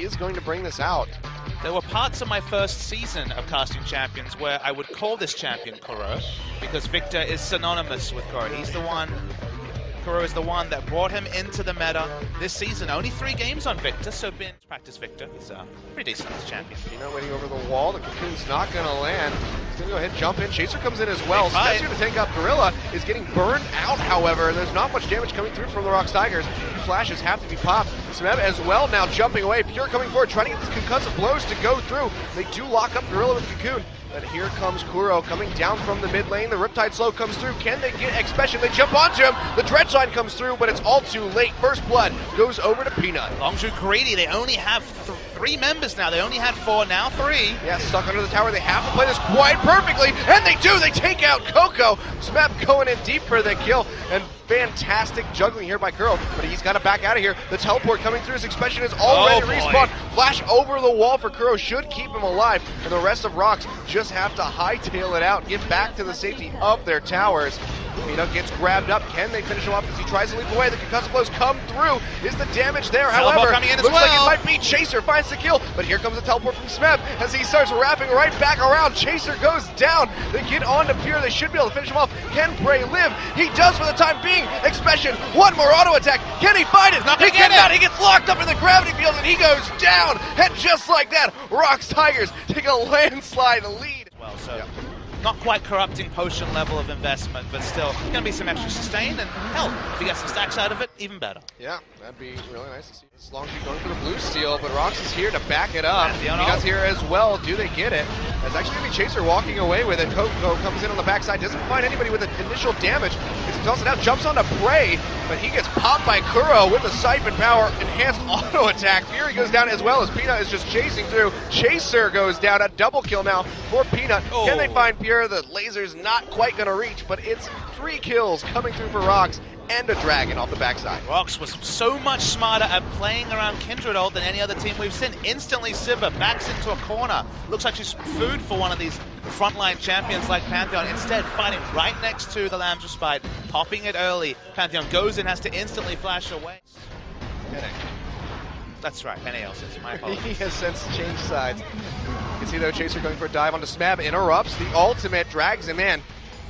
is going to bring this out. There were parts of my first season of casting champions where I would call this champion Kuro, because Victor is synonymous with Kuro. Kuro is the one that brought him into the meta this season. Only 3 games on Victor, so been practice Victor. He's pretty decent as champion. Peanut waiting over the wall. The cocoon's not going to land. He's going to go ahead and jump in. Chaser comes in as well. Smeb's going to take up Gorilla. Is getting burned out, however. There's not much damage coming through from the ROX Tigers. Flashes have to be popped. Smeb as well now jumping away. Pure coming forward, trying to get these concussive blows to go through. They do lock up Gorilla with the cocoon. But here comes Kuro coming down from the mid lane. The Riptide Slow comes through. Can they get Expedition? They jump onto him. The Dredge Line comes through, but it's all too late. First blood goes over to Peanut. Longzhu greedy. They only have 3 members now. They only had 4, now 3. Yeah, stuck under the tower. They have to play this quite perfectly, and they do. They take out Coco. Smeb going in deep for the kill, and fantastic juggling here by Kuro, but he's got to back out of here. The teleport coming through. His Expedition is already respawned. Flash over the wall for Kuro should keep him alive, and the rest of ROX just have to hightail it out, get back to the safety of their towers. Peanut gets grabbed up. Can they finish him off as he tries to leap away? The concussive blows come through. Is the damage there? However, coming in as looks like well. it might be Chaser finds the kill, but here comes the teleport from Smeb as he starts wrapping right back around. Chaser goes down. They get on to Pure. They should be able to finish him off. Can Bray live? He does for the time being. Expedition, one more auto attack. Can he find it? He cannot. He gets locked up in the gravity field and he goes down. And just like that, ROX Tigers take a landslide lead. Well, so not quite corrupting potion level of investment, but still going to be some extra sustain, and hell, if you get some stacks out of it, even better. Yeah, that'd be really nice to see. This Longzhu going for the blue steal, but ROX is here to back it up. Peanut's here as well. Do they get it? It's actually going to be Chaser walking away with it. Coco comes in on the backside, doesn't find anybody with initial damage. Gets tossed out, jumps onto Bray, but he gets popped by Kuro with the Siphon Power enhanced auto attack. Fury goes down as well as Peanut is just chasing through. Chaser goes down, a double kill now for Peanut. Can they find Pure? The laser's not quite going to reach, but it's 3 kills coming through for ROX and a dragon off the backside. ROX was so much smarter at playing around Kindred ult than any other team we've seen. Instantly Sivir backs into a corner. Looks like she's food for one of these frontline champions like Pantheon. Instead, fighting right next to the Lamb's Respite, popping it early. Pantheon goes in, has to instantly flash away. That's right, NALs, my apologies. He has since changed sides. You can see though Chaser going for a dive onto Smeb, interrupts the ultimate, drags him in.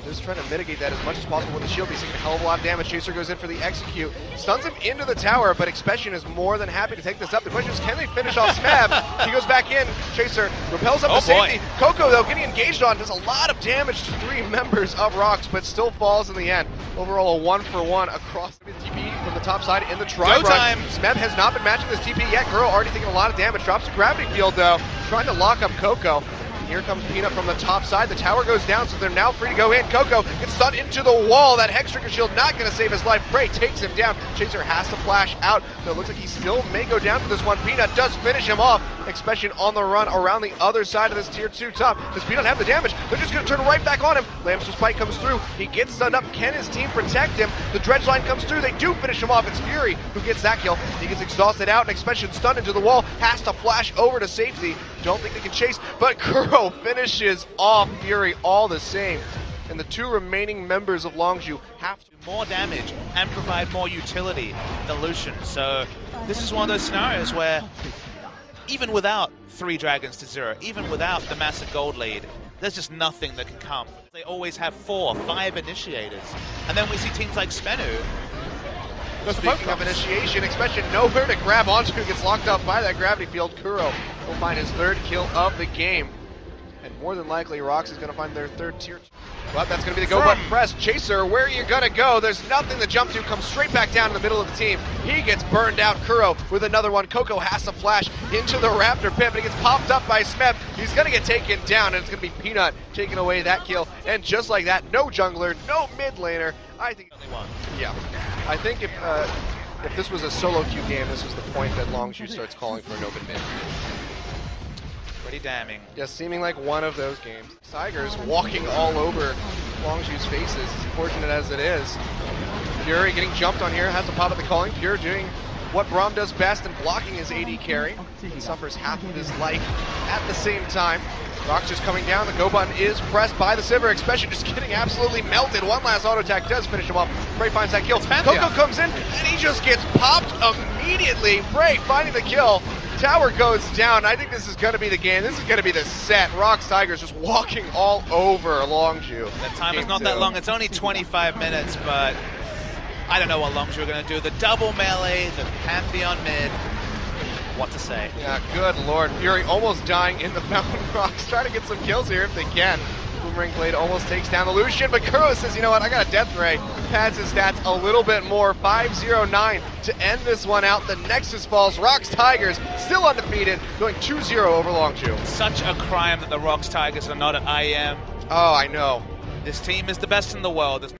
Just trying to mitigate that as much as possible with the shield. He's taking a hell of a lot of damage. Chaser goes in for the execute, stuns him into the tower, but Expedition is more than happy to take this up. The question is, can they finish off Smeb? He goes back in. Chaser repels up to safety. Coco though getting engaged on, does a lot of damage to 3 members of ROX, but still falls in the end. Overall a 1-for-1 across the TP from the top side in the tri run. Smeb has not been matching this TP yet. Girl already taking a lot of damage. Drops the gravity field though, trying to lock up Coco. Here comes Peanut from the top side. The tower goes down, so they're now free to go in. Coco gets stunned into the wall. That Hextrigger shield not going to save his life. Bray takes him down. Chaser has to flash out. So it looks like he still may go down for this one. Peanut does finish him off. Expedition on the run around the other side of this tier 2 top. Does Peanut have the damage? They're just going to turn right back on him. Lamb's Respite comes through. He gets stunned up. Can his team protect him? The Dredge Line comes through. They do finish him off. It's Fury who gets that kill. He gets exhausted out, and Expedition stunned into the wall. Has to flash over to safety. Don't think they can chase, but Kuro finishes off Fury all the same. And the 2 remaining members of Longzhu have to do more damage and provide more utility than Lucian. So this is one of those scenarios where even without 3 dragons to 0, even without the massive gold lead, there's just nothing that can come. They always have 4, 5 initiators. And then we see teams like Spenu. Speaking of initiation, Expedition nowhere to grab onto, gets locked up by that gravity field. Kuro will find his 3rd kill of the game. And more than likely, ROX is going to find their 3rd tier. But that's going to be the go button press. Chaser, where are you going to go? There's nothing to jump to. Comes straight back down in the middle of the team. He gets burned out. Kuro with another one. Coco has to flash into the Raptor pit, but he gets popped up by Smeb. He's going to get taken down, and it's going to be Peanut taking away that kill. And just like that, no jungler, no mid laner. I think yeah. I think if this was a solo queue game, this was the point that Longzhu starts calling for an open mid. Pretty damning. Yeah, seeming like one of those games. Tigers walking all over Longzhu's faces, as unfortunate as it is. Fury getting jumped on here, has to pop at the calling. Pure doing what Braum does best and blocking his AD carry. He suffers half of his life at the same time. ROX just coming down, the go button is pressed by the Sivir. Expedition just getting absolutely melted. One last auto attack does finish him off. Bray finds that kill. Coco comes in and he just gets popped immediately. Bray finding the kill. Tower goes down. I think this is going to be the game. This is going to be the set. ROX Tigers just walking all over Longzhu. The time is Game not that 2. long. It's only 25 minutes, but I don't know what Longzhu are going to do. The double melee, the Pantheon mid. What to say? Yeah, good lord. Fury almost dying in the Mountain Rocks. Trying to get some kills here if they can. Boomerang Blade almost takes down the Lucian, but Kuro says, you know what, I got a Death Ray. Pads his stats a little bit more. 5-0-9 to end this one out. The Nexus falls. ROX Tigers still undefeated, going 2-0 over Longzhu. Such a crime that the ROX Tigers are not at IEM. Oh, I know. This team is the best in the world. There's